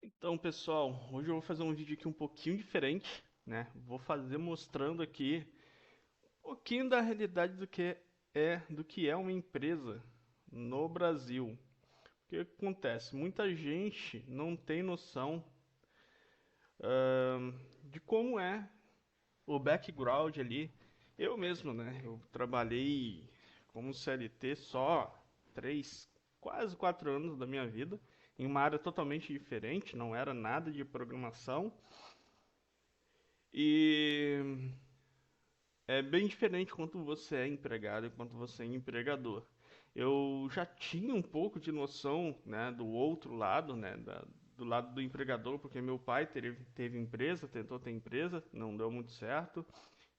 Então, pessoal, hoje eu vou fazer um vídeo aqui um pouquinho diferente, né? Vou fazer mostrando aqui um pouquinho da realidade do que é uma empresa no Brasil. O que acontece? Muita gente não tem noção de como é o background ali. Eu mesmo, né? Eu trabalhei como CLT só 3, quase 4 anos da minha vida, em uma área totalmente diferente, não era nada de programação. E é bem diferente quando você é empregado e quando você é empregador. Eu já tinha um pouco de noção, né, do outro lado, né, do lado do empregador, porque meu pai teve empresa, tentou ter empresa, não deu muito certo.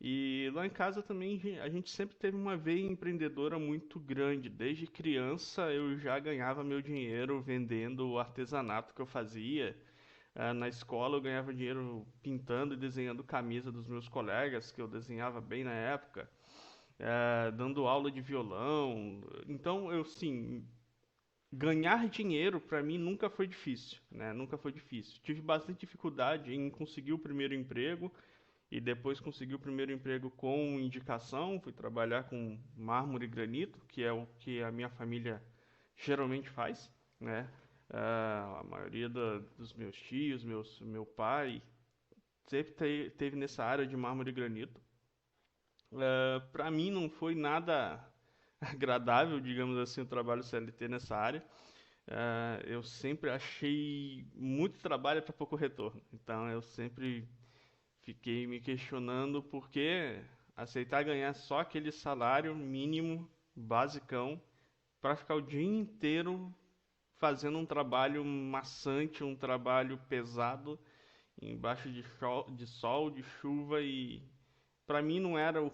E lá em casa também a gente sempre teve uma veia empreendedora muito grande. Desde criança eu já ganhava meu dinheiro vendendo o artesanato que eu fazia. Na escola eu ganhava dinheiro pintando e desenhando camisa dos meus colegas, que eu desenhava bem na época, dando aula de violão. Então, eu, sim, ganhar dinheiro para mim nunca foi difícil, né? Nunca foi difícil. Tive bastante dificuldade em conseguir o primeiro emprego e depois consegui o primeiro emprego com indicação. Fui trabalhar com mármore e granito, que é o que a minha família geralmente faz, né? A maioria dos meus tios, meu pai, sempre teve nessa área de mármore e granito. Para mim não foi nada agradável, digamos assim, o trabalho CLT nessa área. Eu sempre achei muito trabalho para pouco retorno. Então eu sempre fiquei me questionando por que aceitar ganhar só aquele salário mínimo, basicão, para ficar o dia inteiro fazendo um trabalho maçante, um trabalho pesado, embaixo de sol, de chuva, e para mim não era o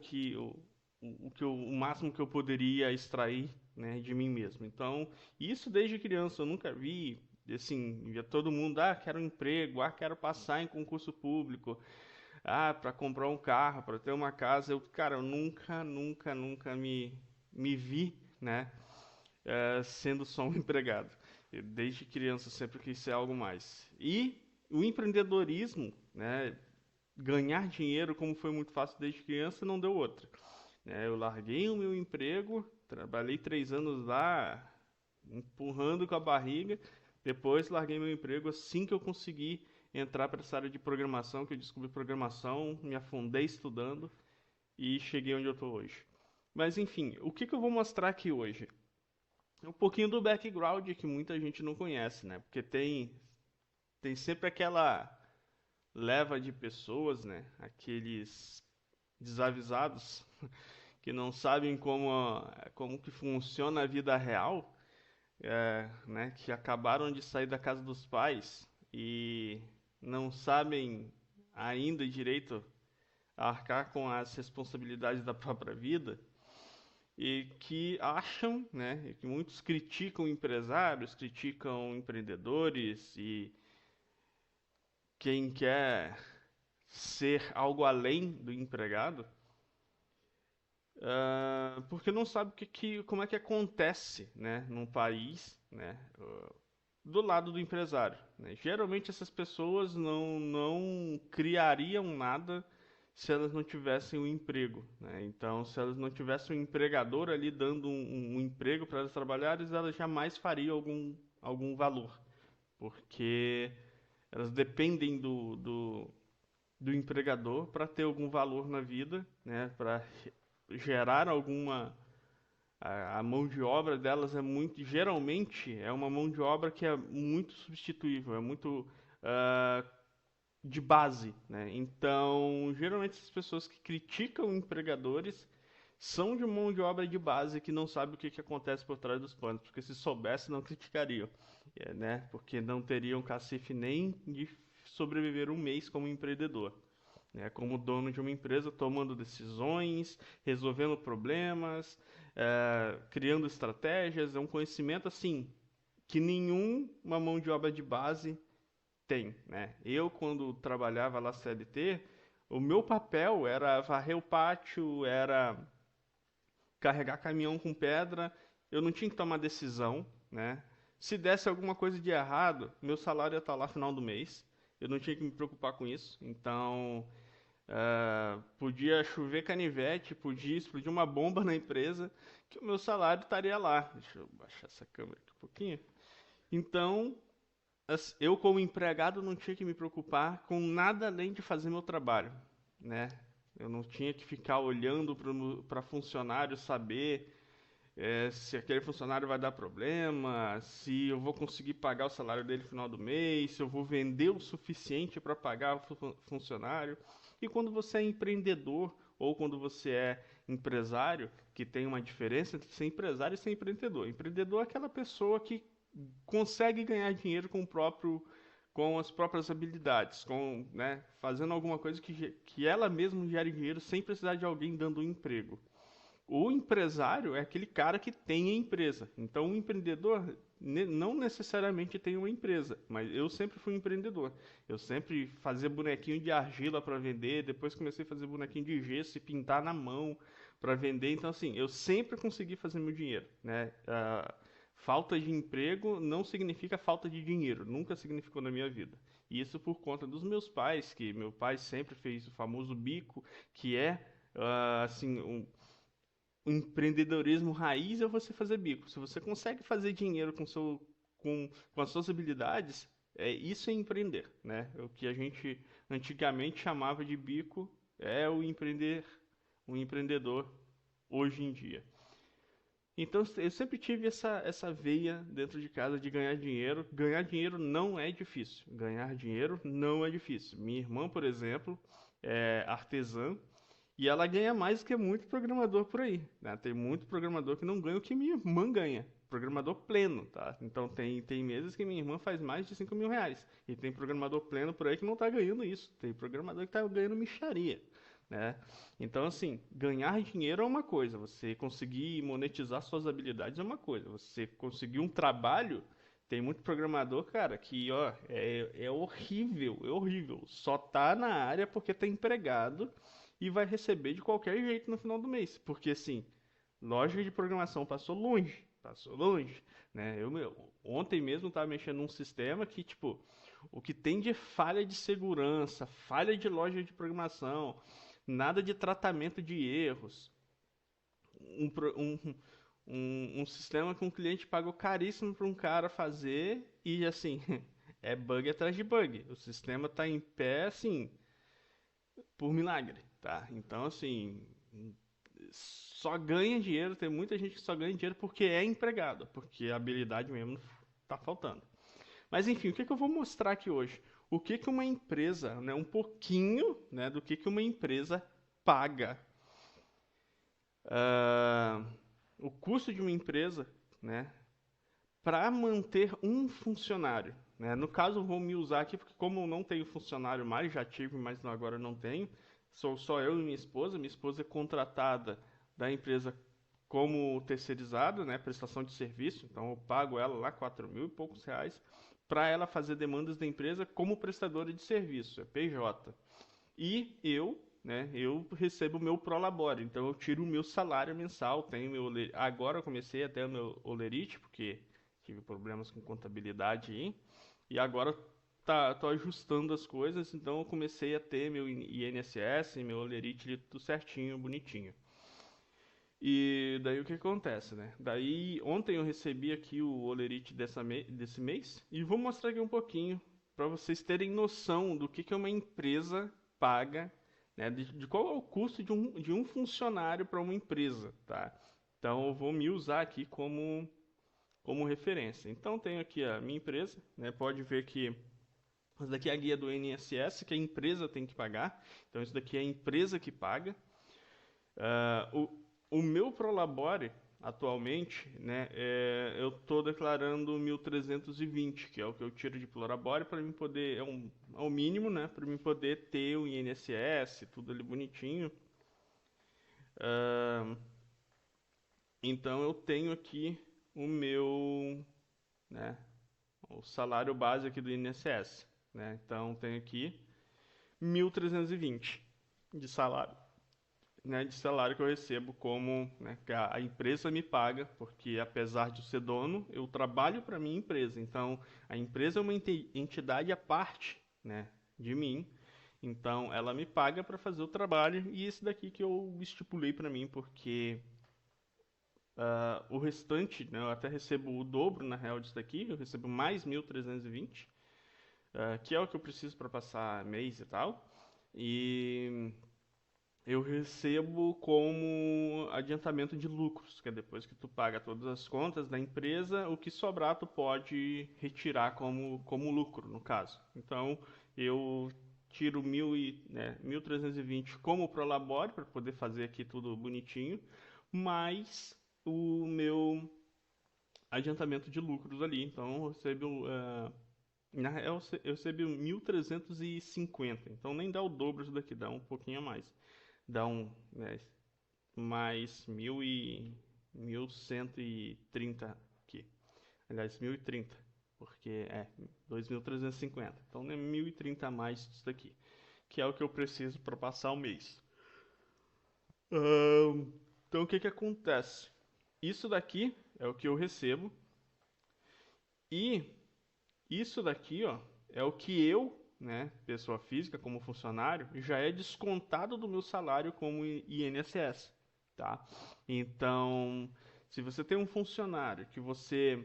máximo que eu poderia extrair, né, de mim mesmo. Então, isso desde criança eu nunca vi, assim, via todo mundo, quero um emprego, quero passar em concurso público, para comprar um carro, para ter uma casa. Cara, eu nunca me vi, né, sendo só um empregado. Eu, desde criança, sempre quis ser algo mais. E o empreendedorismo, né, ganhar dinheiro, como foi muito fácil desde criança, não deu outra. Eu larguei o meu emprego, trabalhei 3 anos lá, empurrando com a barriga. Depois larguei meu emprego assim que eu consegui entrar para essa área de programação, que eu descobri programação, me afundei estudando e cheguei onde eu estou hoje. Mas enfim, o que eu vou mostrar aqui hoje? Um pouquinho do background que muita gente não conhece, né? Porque tem sempre aquela leva de pessoas, né? Aqueles desavisados que não sabem como que funciona a vida real, né? Que acabaram de sair da casa dos pais e não sabem ainda direito arcar com as responsabilidades da própria vida e que acham, né, e que muitos criticam empresários, criticam empreendedores e quem quer ser algo além do empregado, porque não sabe como é que acontece, né, num país, né, do lado do empresário, né? Geralmente essas pessoas não criariam nada se elas não tivessem um emprego, né? Então, se elas não tivessem um empregador ali dando um emprego para elas trabalharem, elas jamais fariam algum valor, porque elas dependem do empregador para ter algum valor na vida, né? Para gerar a mão de obra delas é muito, geralmente é uma mão de obra que é muito substituível, é muito ah, de base, né? Então, geralmente as pessoas que criticam empregadores são de mão de obra de base que não sabe o que acontece por trás dos panos, porque se soubesse não criticariam, né? Porque não teriam cacife nem de sobreviver um mês como empreendedor, né? Como dono de uma empresa, tomando decisões, resolvendo problemas, criando estratégias, é um conhecimento assim que nenhuma mão de obra de base tem, né? Eu, quando trabalhava lá CLT, o meu papel era varrer o pátio, era carregar caminhão com pedra. Eu não tinha que tomar decisão, né? Se desse alguma coisa de errado, meu salário ia estar lá no final do mês. Eu não tinha que me preocupar com isso. Então, podia chover canivete, podia explodir uma bomba na empresa, que o meu salário estaria lá. Deixa eu baixar essa câmera aqui um pouquinho. Então, eu como empregado não tinha que me preocupar com nada além de fazer meu trabalho, né? Eu não tinha que ficar olhando para funcionário saber se aquele funcionário vai dar problema, se eu vou conseguir pagar o salário dele no final do mês, se eu vou vender o suficiente para pagar o funcionário. E quando você é empreendedor ou quando você é empresário, que tem uma diferença entre ser empresário e ser empreendedor. Empreendedor é aquela pessoa que consegue ganhar dinheiro com as próprias habilidades, né, fazendo alguma coisa que ela mesma gere dinheiro sem precisar de alguém dando um emprego. O empresário é aquele cara que tem a empresa. Então, o empreendedor não necessariamente tem uma empresa, mas eu sempre fui um empreendedor. Eu sempre fazia bonequinho de argila para vender, depois comecei a fazer bonequinho de gesso e pintar na mão para vender. Então, assim, eu sempre consegui fazer meu dinheiro, né? Falta de emprego não significa falta de dinheiro, nunca significou na minha vida. E isso por conta dos meus pais, que meu pai sempre fez o famoso bico, que é assim, o empreendedorismo raiz é você fazer bico. Se você consegue fazer dinheiro com as suas habilidades, isso é empreender, né? O que a gente antigamente chamava de bico é o empreendedor hoje em dia. Então eu sempre tive essa veia dentro de casa de ganhar dinheiro. Ganhar dinheiro não é difícil. Ganhar dinheiro não é difícil. Minha irmã, por exemplo, é artesã e ela ganha mais do que muito programador por aí, né? Tem muito programador que não ganha o que minha irmã ganha. Programador pleno, tá? Então tem meses que minha irmã faz mais de 5 mil reais. E tem programador pleno por aí que não tá ganhando isso. Tem programador que tá ganhando mixaria, né? Então, assim, ganhar dinheiro é uma coisa. Você conseguir monetizar suas habilidades é uma coisa. Você conseguir um trabalho. Tem muito programador, cara, que, ó, é horrível, é horrível. Só tá na área porque tá empregado e vai receber de qualquer jeito no final do mês. Porque, assim, lógica de programação passou longe, né? Ontem mesmo estava mexendo num sistema que, tipo, o que tem de falha de segurança, falha de loja de programação, nada de tratamento de erros, um, pro- um sistema que um cliente pagou caríssimo para um cara fazer e, assim, é bug atrás de bug. O sistema está em pé, assim, por milagre, tá? Então, assim, só ganha dinheiro, tem muita gente que só ganha dinheiro porque é empregado, porque a habilidade mesmo tá faltando. Mas enfim, o que que eu vou mostrar aqui hoje? O que que uma empresa, né, um pouquinho, né, do que uma empresa paga. Ah, o custo de uma empresa, né, para manter um funcionário. Né? No caso, eu vou me usar aqui, porque como eu não tenho funcionário mais, já tive, mas agora não tenho, sou só eu e minha esposa. Minha esposa é contratada da empresa como terceirizada, né, prestação de serviço, então eu pago ela lá 4 mil e poucos reais para ela fazer demandas da empresa como prestadora de serviço, é PJ. E eu recebo o meu prolabore, então eu tiro o meu salário mensal, tenho agora eu comecei até o meu olerite, porque tive problemas com contabilidade aí, e agora tô ajustando as coisas, então eu comecei a ter meu INSS, meu olerite tudo certinho, bonitinho. E daí o que acontece, né? Daí ontem eu recebi aqui o olerite desse mês e vou mostrar aqui um pouquinho para vocês terem noção do que uma empresa paga, né? De qual é o custo de um funcionário para uma empresa, tá? Então eu vou me usar aqui como referência. Então tenho aqui a minha empresa, né? Pode ver que isso daqui é a guia do INSS que a empresa tem que pagar. Então isso daqui é a empresa que paga. Ah, o meu Prolabore, atualmente, né, eu estou declarando 1.320, que é o que eu tiro de Prolabore para mim poder, é o mínimo, né, para mim poder ter o INSS, tudo ali bonitinho. Ah, então eu tenho aqui o meu, né, o salário base aqui do INSS, né, então tenho aqui 1.320 de salário. né, de salário que eu recebo como, né, que a empresa me paga, porque apesar de eu ser dono, eu trabalho para minha empresa. Então, a empresa é uma entidade à parte, né, de mim. Então, ela me paga para fazer o trabalho e esse daqui que eu estipulei para mim, porque o restante, né, eu até recebo o dobro na real disso daqui, eu recebo mais 1.320, que é o que eu preciso para passar mês e tal. E eu recebo como adiantamento de lucros, que é depois que tu paga todas as contas da empresa, o que sobrar tu pode retirar como lucro, no caso. Então, eu tiro 1.320 como Prolabore, para poder fazer aqui tudo bonitinho, mais o meu adiantamento de lucros ali. Então, eu recebo, na real, eu recebo 1.350. Então, nem dá o dobro isso daqui, dá um pouquinho a mais. Dá né, mais 1.130 aqui. Aliás, 1.030, porque é 2.350. Então, é 1.030 a mais disso daqui, que é o que eu preciso para passar o mês. Então, o que que acontece? Isso daqui é o que eu recebo e isso daqui, ó, é o que eu, né, pessoa física, como funcionário, já é descontado do meu salário como INSS, tá? Então, se você tem um funcionário que você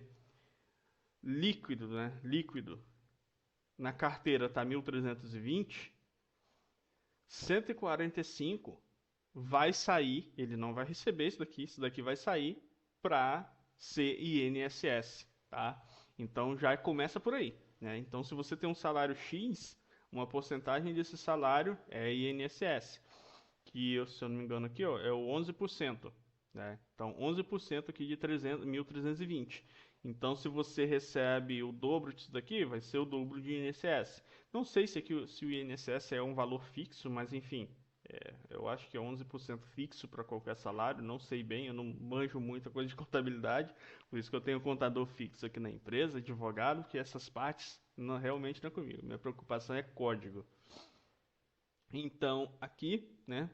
líquido, né, líquido na carteira tá 1.320, 145 vai sair, ele não vai receber isso daqui vai sair para ser INSS, tá? Então já começa por aí, né? Então se você tem um salário X, uma porcentagem desse salário é INSS, que se eu não me engano aqui, ó, é o 11%, né? Então 11% aqui de 1.320. Então se você recebe o dobro disso daqui, vai ser o dobro de INSS. Não sei se o INSS é um valor fixo, mas enfim, eu acho que é 11% fixo para qualquer salário, não sei bem, eu não manjo muita coisa de contabilidade, por isso que eu tenho um contador fixo aqui na empresa, advogado, que essas partes realmente não é comigo. Minha preocupação é código. Então, aqui, né,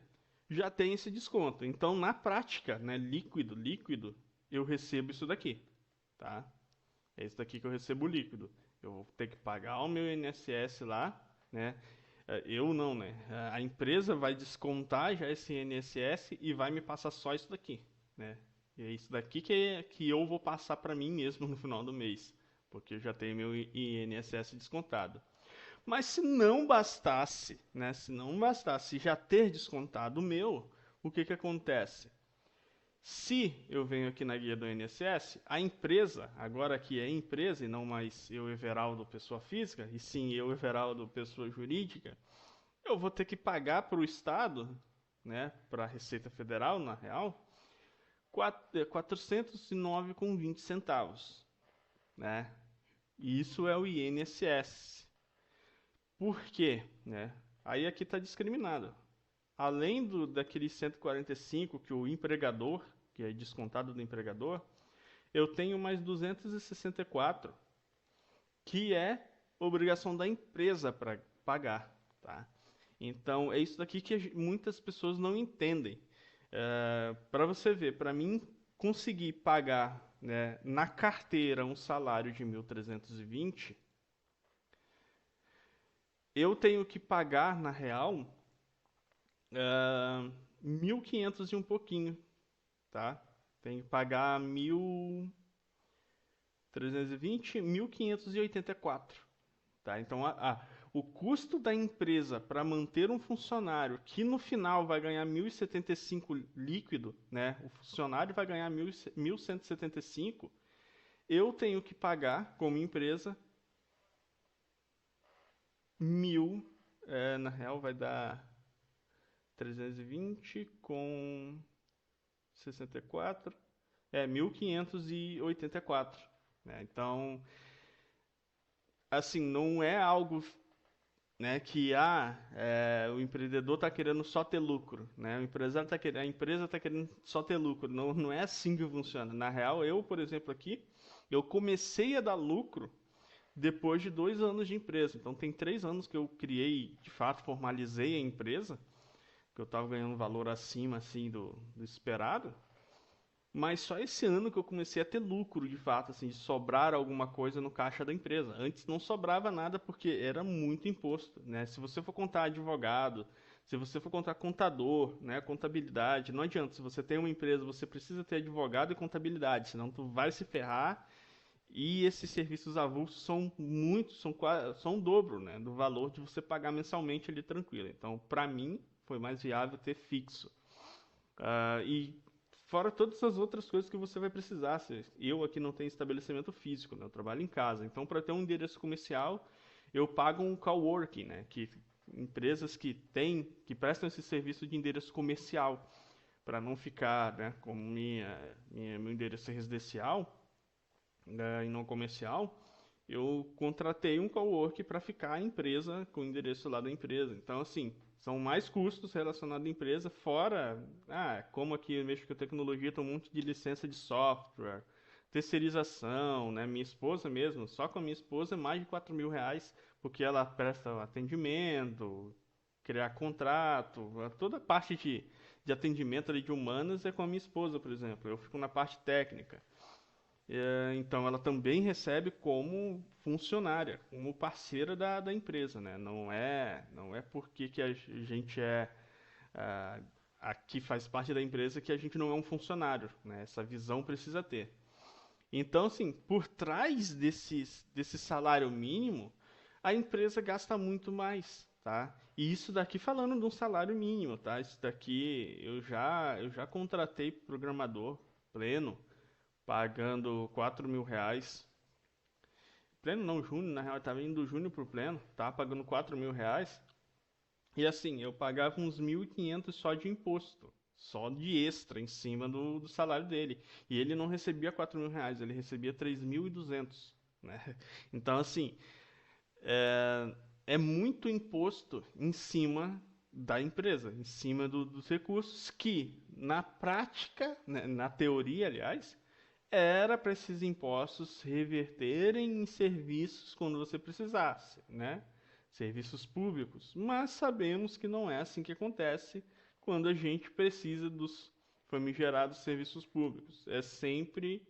já tem esse desconto. Então, na prática, né, líquido, eu recebo isso daqui, tá? É isso daqui que eu recebo líquido. Eu vou ter que pagar o meu INSS lá, né? Eu não, né? A empresa vai descontar já esse INSS e vai me passar só isso daqui, né? E é isso daqui que eu vou passar para mim mesmo no final do mês, porque eu já tenho meu INSS descontado. Mas se não bastasse, né? Se não bastasse já ter descontado o meu, o que que acontece? Se eu venho aqui na guia do INSS, a empresa, agora aqui é empresa e não mais eu, Everaldo, pessoa física, e sim eu, Everaldo, pessoa jurídica, eu vou ter que pagar para o Estado, né, para a Receita Federal, na real, 409,20 centavos, né? E isso é o INSS. Por quê, né? Aí aqui está discriminado. Além daqueles 145 que o empregador, que é descontado do empregador, eu tenho mais 264, que é obrigação da empresa para pagar, tá? Então, é isso daqui que muitas pessoas não entendem. Para você ver, para mim conseguir pagar, né, na carteira um salário de 1.320, eu tenho que pagar, na real, 1.500 e um pouquinho, tá? Tenho que pagar 1.320, 1.584. Tá? Então, o custo da empresa para manter um funcionário que no final vai ganhar 1.075 líquido, né? O funcionário vai ganhar 1.175, eu tenho que pagar como empresa 1.000, na real vai dar 320 com 64, 1.584, né? Então, assim, não é algo, né, que o empreendedor está querendo só ter lucro, né? O empresário tá querendo, a empresa está querendo só ter lucro. Não, não é assim que funciona. Na real, eu, por exemplo, aqui, eu comecei a dar lucro depois de 2 anos de empresa. Então, tem 3 anos que eu criei, de fato, formalizei a empresa, que eu estava ganhando um valor acima assim do esperado. Mas só esse ano que eu comecei a ter lucro de fato, assim, de sobrar alguma coisa no caixa da empresa. Antes não sobrava nada porque era muito imposto, né? Se você for contar advogado, se você for contar contador, né, contabilidade, não adianta. Se você tem uma empresa, você precisa ter advogado e contabilidade, senão tu vai se ferrar. E esses serviços avulsos são muito, são o dobro, né, do valor de você pagar mensalmente ali tranquilo. Então, para mim, foi mais viável ter fixo. E fora todas as outras coisas que você vai precisar. Eu aqui não tenho estabelecimento físico, né? Eu trabalho em casa. Então, para ter um endereço comercial, eu pago um coworking, né? Que empresas que prestam esse serviço de endereço comercial, para não ficar, né, como meu endereço residencial, né, e não comercial, eu contratei um cowork para ficar a empresa com o endereço lá da empresa. Então, assim, são mais custos relacionados à empresa, fora, como aqui eu mexo com tecnologia, tem um monte de licença de software, terceirização, né? Minha esposa mesmo, só com a minha esposa é mais de R$ 4.000, porque ela presta atendimento, criar contrato, toda a parte de atendimento ali de humanas é com a minha esposa, por exemplo. Eu fico na parte técnica. Então, ela também recebe como funcionária, como parceira da empresa, né? Não é porque que a gente ah, aqui faz parte da empresa que a gente não é um funcionário, né? Essa visão precisa ter. Então, assim, por trás desse salário mínimo, a empresa gasta muito mais, tá? E isso daqui falando de um salário mínimo, tá? Isso daqui eu já contratei programador pleno pagando R$ 4.000. Pleno não, júnior, na real, eu tava indo do júnior pro pleno, tava pagando R$ 4.000. E assim, eu pagava uns 1.500 só de imposto, só de extra em cima do salário dele. E ele não recebia R$ 4.000, ele recebia 3.200, né? Então, assim, é muito imposto em cima da empresa, em cima dos recursos que, na prática, né, na teoria, aliás, era para esses impostos reverterem em serviços quando você precisasse, né? Serviços públicos. Mas sabemos que não é assim que acontece quando a gente precisa dos famigerados serviços públicos. É sempre,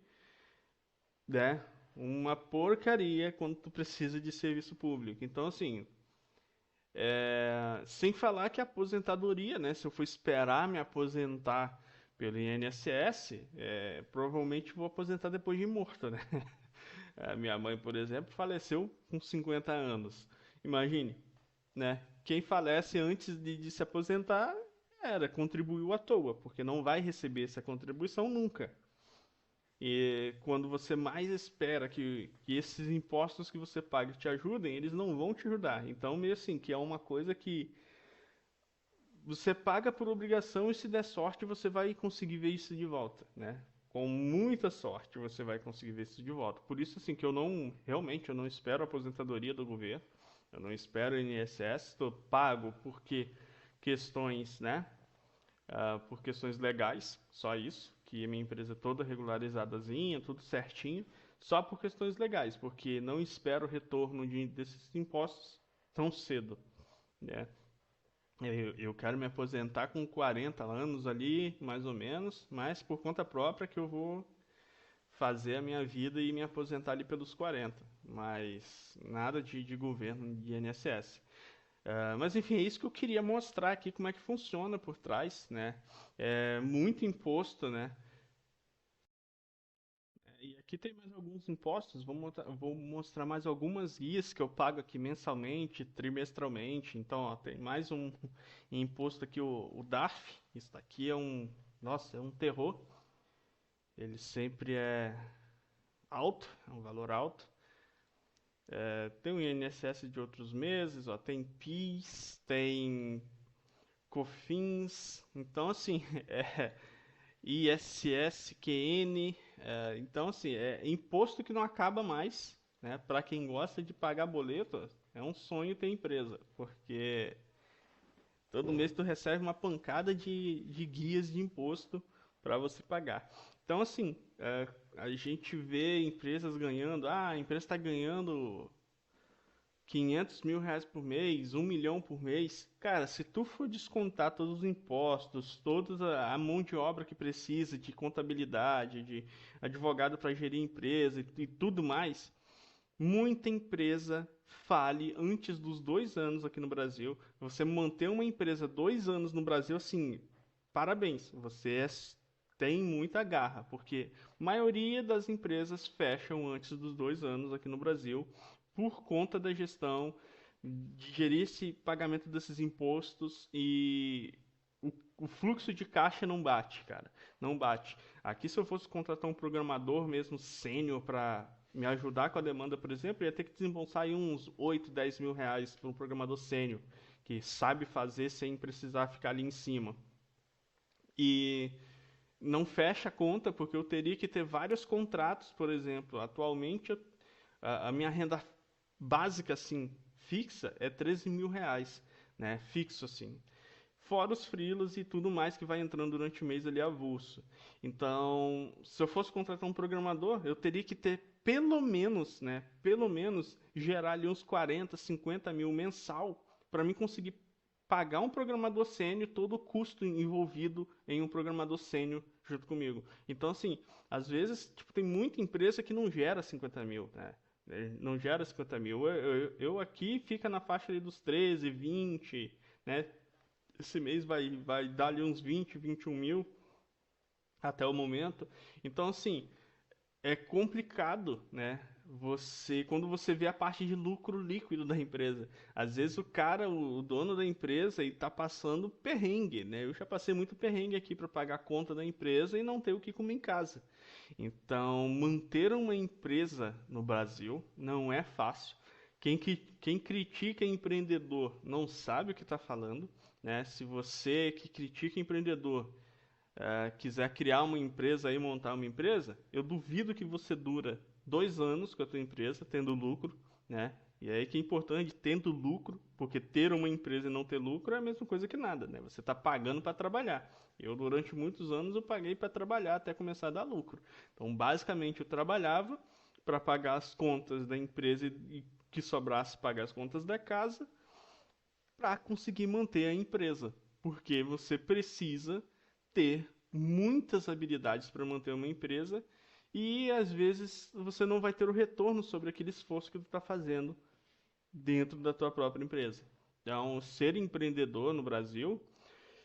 né, uma porcaria quando tu precisa de serviço público. Então, assim, sem falar que a aposentadoria, né? Se eu for esperar me aposentar pelo INSS, provavelmente vou aposentar depois de morto, né? A minha mãe, por exemplo, faleceu com 50 anos. Imagine, né? Quem falece antes de se aposentar contribuiu à toa, porque não vai receber essa contribuição nunca. E quando você mais espera que esses impostos que você paga te ajudem, eles não vão te ajudar. Então, meio assim, que é uma coisa que você paga por obrigação e se der sorte você vai conseguir ver isso de volta, né? Com muita sorte você vai conseguir ver isso de volta. Por isso assim que realmente eu não espero a aposentadoria do governo, eu não espero o INSS, estou pago porque questões, né? Por questões legais, só isso, que a minha empresa é toda regularizadazinha, tudo certinho, só por questões legais, porque não espero o retorno desses impostos tão cedo, né? Eu quero me aposentar com 40 anos ali, mais ou menos, mas por conta própria que eu vou fazer a minha vida e me aposentar ali pelos 40. Mas nada de governo, de INSS. Mas enfim, é isso que eu queria mostrar aqui, como é que funciona por trás, né? É muito imposto, né? E aqui tem mais alguns impostos, vou mostrar mais algumas guias que eu pago aqui mensalmente, trimestralmente. Então, ó, tem mais um imposto aqui, o DARF. Isso daqui nossa, é um terror. Ele sempre é alto, é um valor alto. Tem o INSS de outros meses, ó, tem PIS, tem COFINS. Então, assim, ISS, QN, então assim, é imposto que não acaba mais, né? Para quem gosta de pagar boleto, é um sonho ter empresa, porque todo mês tu recebe uma pancada de guias de imposto para você pagar. Então assim, a gente vê empresas ganhando, a empresa está ganhando R$ 500.000 por mês, 1 milhão por mês, cara, se tu for descontar todos os impostos, toda a mão de obra que precisa de contabilidade, de advogado para gerir empresa e tudo mais, muita empresa fale antes dos 2 anos aqui no Brasil. Você manter uma empresa 2 anos no Brasil, assim, parabéns, tem muita garra, porque a maioria das empresas fecham antes dos 2 anos aqui no Brasil por conta da gestão, de gerir esse pagamento desses impostos e o fluxo de caixa não bate, cara. Não bate. Aqui, se eu fosse contratar um programador mesmo sênior para me ajudar com a demanda, por exemplo, eu ia ter que desembolsar aí uns 8, 10 mil reais para um programador sênior, que sabe fazer sem precisar ficar ali em cima. E não fecha a conta, porque eu teria que ter vários contratos, por exemplo. Atualmente, a minha renda básica, assim, fixa, é 13 mil reais, né? Fixo, assim. Fora os freelas e tudo mais que vai entrando durante o mês ali avulso. Então, se eu fosse contratar um programador, eu teria que ter pelo menos, né? Pelo menos gerar ali uns 40, 50 mil mensal para mim conseguir pagar um programador sênior, todo o custo envolvido em um programador sênior junto comigo. Então, assim, às vezes, tipo, tem muita empresa que não gera 50 mil, né? Não gera 50 mil. Eu aqui fica na faixa ali dos 13, 20, né? Esse mês vai dar ali uns 20, 21 mil até o momento. Então, assim, é complicado, né? Quando você vê a parte de lucro líquido da empresa, às vezes o cara, o dono da empresa, ele tá passando perrengue, né? Eu já passei muito perrengue aqui para pagar a conta da empresa e não ter o que comer em casa. Então, manter uma empresa no Brasil não é fácil. Quem critica empreendedor não sabe o que está falando, né? Se você que critica empreendedor quiser criar uma empresa e montar uma empresa, eu duvido que você dura 2 anos com a tua empresa tendo lucro, né? E aí que é importante tendo lucro, porque ter uma empresa e não ter lucro é a mesma coisa que nada, né? Você está pagando para trabalhar. Eu durante muitos anos eu paguei para trabalhar até começar a dar lucro. Então, basicamente, eu trabalhava para pagar as contas da empresa e que sobrasse pagar as contas da casa para conseguir manter a empresa, porque você precisa ter muitas habilidades para manter uma empresa e às vezes você não vai ter o retorno sobre aquele esforço que tu está fazendo dentro da tua própria empresa. Então, ser empreendedor no Brasil,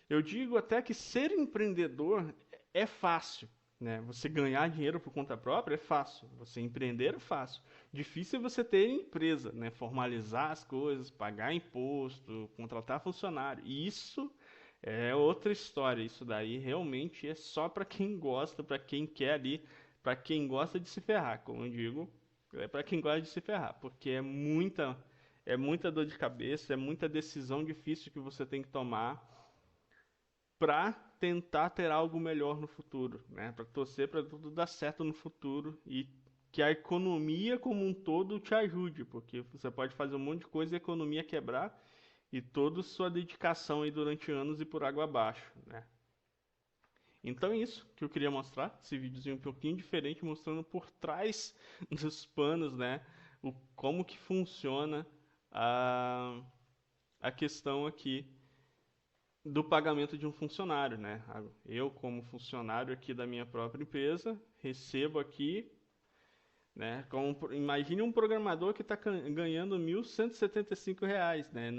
eu digo até que ser empreendedor é fácil, né? Você ganhar dinheiro por conta própria é fácil, você empreender é fácil. Difícil é você ter empresa, né? Formalizar as coisas, pagar imposto, contratar funcionário. E isso é outra história. Isso daí realmente é só para quem gosta, para quem quer ali, para quem gosta de se ferrar, como eu digo, é para quem gosta de se ferrar, porque é muita dor de cabeça, é muita decisão difícil que você tem que tomar para tentar ter algo melhor no futuro, né? Para torcer para tudo dar certo no futuro e que a economia como um todo te ajude, porque você pode fazer um monte de coisa e a economia quebrar e toda sua dedicação aí durante anos e por água abaixo, né? Então é isso que eu queria mostrar, esse videozinho um pouquinho diferente, mostrando por trás dos panos, né? Como que funciona a, a questão aqui do pagamento de um funcionário, né? Eu, como funcionário aqui da minha própria empresa, recebo aqui, né? Imagine um programador que está ganhando R$ 1.175, né?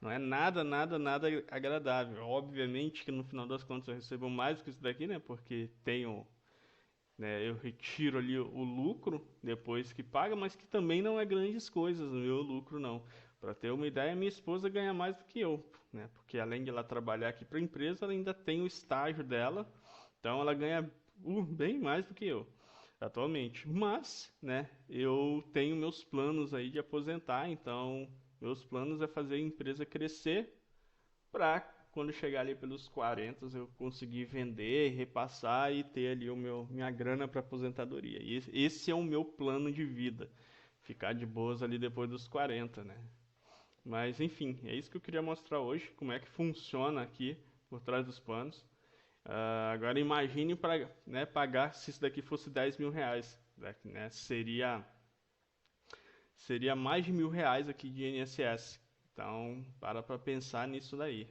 Não é nada, nada, nada agradável. Obviamente que no final das contas eu recebo mais do que isso daqui, né? Porque eu retiro ali o lucro depois que paga, mas que também não é grandes coisas o meu lucro, não. Para ter uma ideia, minha esposa ganha mais do que eu, né? Porque além de ela trabalhar aqui para a empresa, ela ainda tem o estágio dela, então ela ganha bem mais do que eu atualmente. Mas, né, eu tenho meus planos aí de aposentar, então meus planos é fazer a empresa crescer para quando chegar ali pelos 40 eu conseguir vender, repassar e ter ali minha grana para aposentadoria. E esse é o meu plano de vida, ficar de boas ali depois dos 40, né? Mas enfim, é isso que eu queria mostrar hoje, como é que funciona aqui por trás dos panos. Agora imagine para, né, pagar se isso daqui fosse R$ 10.000, né? seria mais de R$ 1.000 aqui de INSS. Então, para pensar nisso daí.